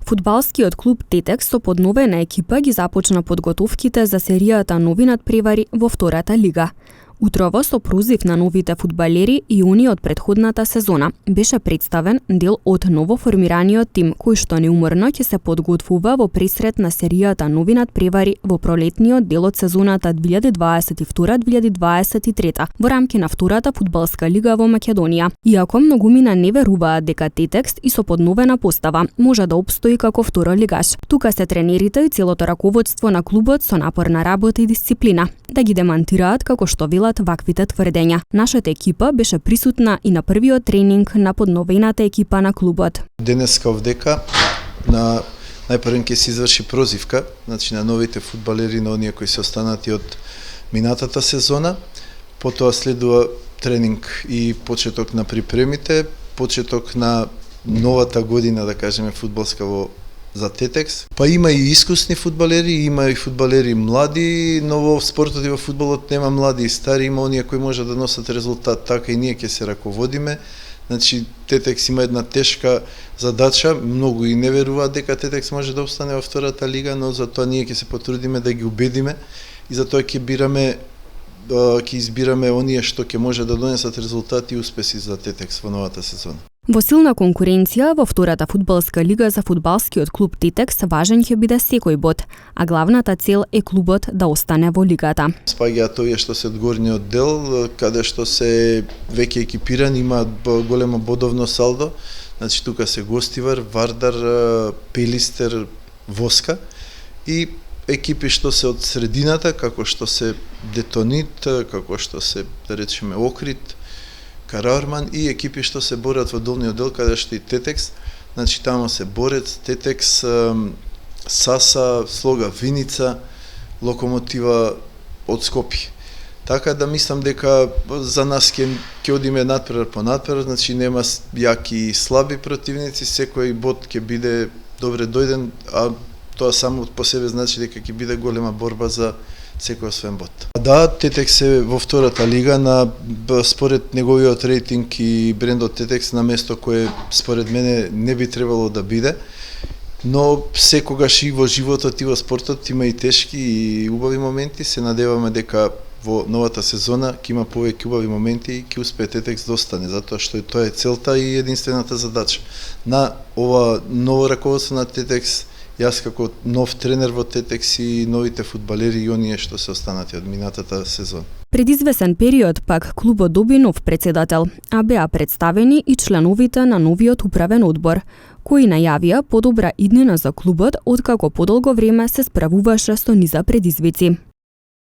Фудбалскиот клуб Тетекс со подновена екипа ги започна подготовките за серијата нови надпревари во втората лига. Утрово со прозив на новите фудбалери и они од претходната сезона беше представен дел од новоформираниот тим кој што неуморно ќе се подготвува во пресрет на серијата нови надпревари во пролетниот дел од сезоната 2022-2023 во рамки на втората фудбалска лига во Македонија. Иако многумина не веруваат дека Тетекс и со подновена постава може да опстои како втора лигаш. Тука се тренерите и целото раководство на клубот со напорна работа и дисциплина да ги демантираат како што велат ваквите тврдења. Нашата екипа беше присутна и на првиот тренинг на подновената екипа на клубот. Денеска овдека најпрвен ќе се изврши прозивка, значи на новите фудбалери, на оние кои се останати од минатата сезона. Потоа следува тренинг и почеток на припремите, почеток на новата година, да кажеме, фудбалска за Тетекс. Па има и искусни фудбалери, има и фудбалери млади, но во спортот и во фудбалот нема млади и стари, има оние кои може да носат резултат, така и ние ќе се раководиме. Значи Тетекс има една тешка задача, многу и не веруваат дека Тетекс може да обстане во втората лига, но затоа ние ќе се потрудиме да ги убедиме и затоа ќе избираме оние што ќе може да донесат резултати и успеси за Тетекс во новата сезона. Во силна конкуренција во втората фудбалска лига за фудбалскиот клуб Тетекс важен ќе биде секој бод, а главната цел е клубот да остане во лигата. Спаѓаат овие што се од горниот дел, каде што се веќе екипирани, имаат големо бодовно салдо. Значи тука се Гостивар, Вардар, Пелистер, Воска и екипи што се од средината, како што се Детонит, како што се, да речеме, Окрит, Караорман и екипи што се борат во долниот дел, каде што и Тетекс, значи тамо се Борец, Тетекс, Саса, Слога, Виница, Локомотива од Скопје. Така да мислам дека за нас ќе одиме надпревар по надпревар, значи нема јаки и слаби противници, секој бод ќе биде добре дојден, а тоа само по себе значи дека ќе биде голема борба за секој освен бод. Да, Тетекс е во втората лига според неговиот рейтинг и брендот Тетекс на место кое според мене не би требало да биде, но секогаш и во животот и во спортот има и тешки и убави моменти. Се надеваме дека во новата сезона ќе има повеќе убави моменти и ќе успее Тетекс да остане, затоа што тоа е целта и единствената задача. На ова ново раководство на Тетекс, јас како нов тренер во Тетекс и новите фудбалери и оние што се останати од минатата сезона. Пред извесен период пак клубот доби нов председател, а беа представени и членовите на новиот управен одбор, кои најавија подобра иднина за клубот откако подолго време се справуваше со низа предизвици.